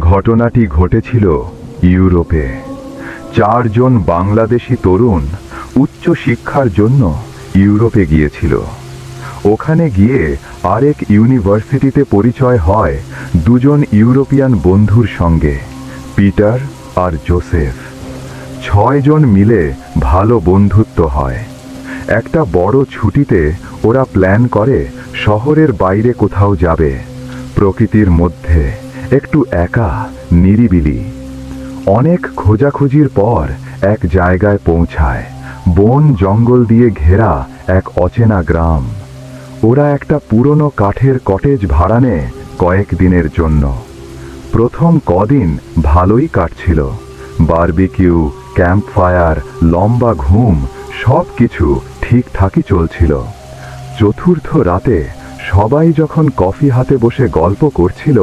ঘটনাটি ঘটেছিল ইউরোপে। 4 জন বাংলাদেশি তরুণ উচ্চ শিক্ষার জন্য ইউরোপে গিয়েছিল। ওখানে গিয়ে আরেক ইউনিভার্সিটিতে পরিচয় হয় 2 জন ইউরোপিয়ান বন্ধুর সঙ্গে, পিটার আর জোসেফ। 6 জন মিলে ভালো বন্ধুত্ব হয়। একটা বড় ছুটিতে ওরা প্ল্যান করে শহরের বাইরে কোথাও যাবে, প্রকৃতির মধ্যে, একটু একা, নিরিবিলি। অনেক খোঁজাখুঁজির পর এক জায়গায় পৌঁছায়, বন জঙ্গল দিয়ে ঘেরা এক অচেনা গ্রাম। ওরা একটা পুরনো কাঠের কটেজ ভাড়া নেয় কয়েকদিনের জন্য। প্রথম কদিন ভালোই কাটছিল, বারবিকিউ, ক্যাম্পফায়ার, লম্বা ঘুম, সব কিছু ঠিকঠাকই চলছিল। চতুর্থ রাতে সবাই যখন কফি হাতে বসে গল্প করছিল,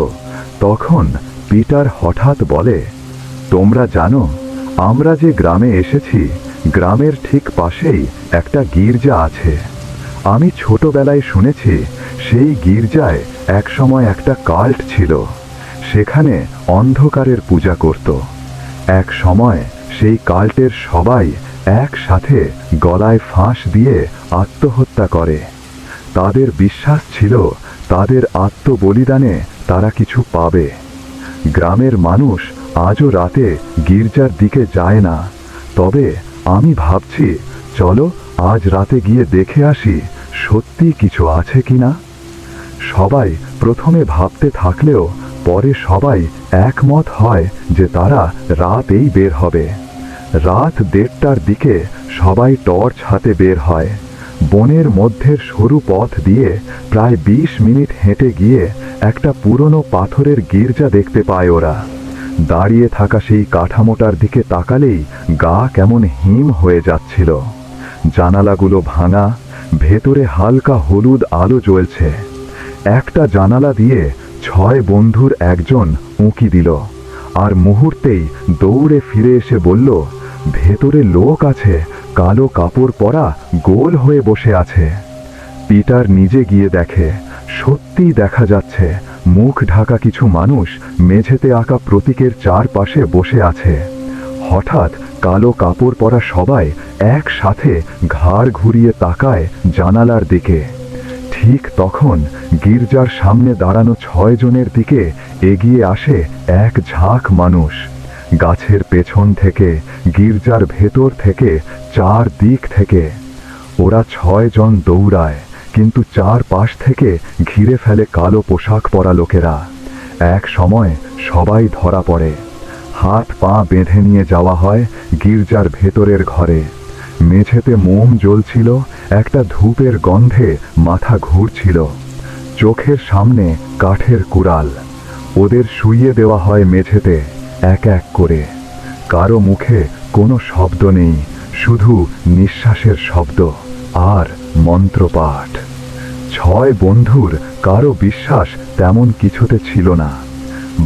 তখন পিটার হঠাৎ বলে, তোমরা জানো, আমরা যে গ্রামে এসেছি, গ্রামের ঠিক পাশেই একটা গির্জা আছে। আমি ছোটবেলায় শুনেছি সেই গির্জায় একসময় একটা কাল্ট ছিল, সেখানে অন্ধকারের পূজা করত। এক সময় সেই কাল্টের সবাই একসাথে গলায় ফাঁস দিয়ে আত্মহত্যা করে। তাদের বিশ্বাস ছিল তাদের আত্মবলিদানে তারা কিছু পাবে। গ্রামের মানুষ আজও রাতে গির্জার দিকে যায় না, তবে আমি ভাবছি চলো আজ রাতে গিয়ে দেখে আসি সত্যি কিছু আছে কিনা। সবাই প্রথমে ভাবতে থাকলেও পরে সবাই একমত হয় যে তারা রাতেই বের হবে। রাত 1:30টার দিকে সবাই টর্চ হাতে বের হয়। বনের মধ্যের সরু পথ দিয়ে প্রায় 20 মিনিট হেঁটে গিয়ে একটা পুরনো পাথরের গির্জা দেখতে পায় ওরা। দাঁড়িয়ে থাকা সেই কাঠামোটার দিকে তাকালেই গা কেমন হিম হয়ে যাচ্ছিল। জানালাগুলো ভাঙা, ভেতরে হালকা হলুদ আলো জ্বলছে। একটা জানালা দিয়ে 6 বন্ধুর একজন উঁকি দিল, আর মুহূর্তেই দৌড়ে ফিরে এসে বলল, ভেতরে লোক আছে, কালো কাপড় পরা, গোল হয়ে বসে আছে। পিটার নিজে গিয়ে দেখে, সত্যিই দেখা যাচ্ছে মুখ ঢাকা কিছু মানুষ মেঝেতে আঁকা প্রতীকের চারপাশে বসে আছে। হঠাৎ কালো কাপড় পরা সবাই একসাথে ঘাড় ঘুরিয়ে তাকায় জানালার দিকে। ঠিক তখন গির্জার সামনে দাঁড়ানো 6 জনের দিকে এগিয়ে আসে এক ঝাঁক মানুষ। গাছের পেছন থেকে, গির্জার ভেতর থেকে, 4 দিক থেকে। ওরা 6 জন দৌড়ায়, কিন্তু 4 পাশ থেকে ঘিরে ফেলে কালো পোশাক পরা লোকেরা। এক সময় সবাই ধরা পড়ে। হাত পা বেঁধে নিয়ে যাওয়া হয় গির্জার ভেতরের ঘরে। মেঝেতে মোম জ্বলছিল, একটা ধূপের গন্ধে মাথা ঘুরছিল। চোখের সামনে কাঠের কুড়াল। ওদের শুইয়ে দেওয়া হয় মেঝেতে এক এক করে। কারো মুখে কোনো শব্দ নেই, শুধু নিঃশ্বাসের শব্দ আর মন্ত্রপাঠ। 6 বন্ধুর কারো বিশ্বাস তেমন কিছুতে ছিল না।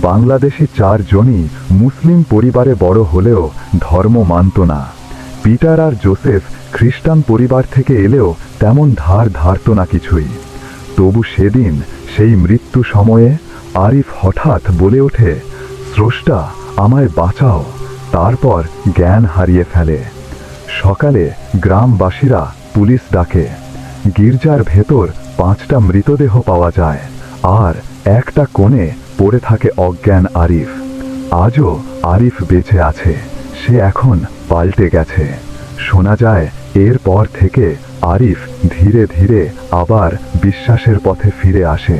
বাংলাদেশি 4 জনই মুসলিম পরিবারে বড় হলেও ধর্ম মানত না। পিটার আর জোসেফ খ্রিস্টান পরিবার থেকে এলেও তেমন ধার ধারত না কিছুই। তবু সেদিন সেই মৃত্যু সময়ে আরিফ হঠাৎ বলে ওঠে, স্রষ্টা, আমায় বাঁচাও। তারপর জ্ঞান হারিয়ে ফেলে। সকালে গ্রামবাসীরা পুলিশ ডাকে। গির্জার ভেতর 5টা মৃতদেহ পাওয়া যায়, আর একটা কোণে পড়ে থাকে অজ্ঞান আরিফ। আজও আরিফ বেঁচে আছে, সে এখন পাল্টে গেছে। শোনা যায় এরপর থেকে আরিফ ধীরে ধীরে আবার বিশ্বাসের পথে ফিরে আসে।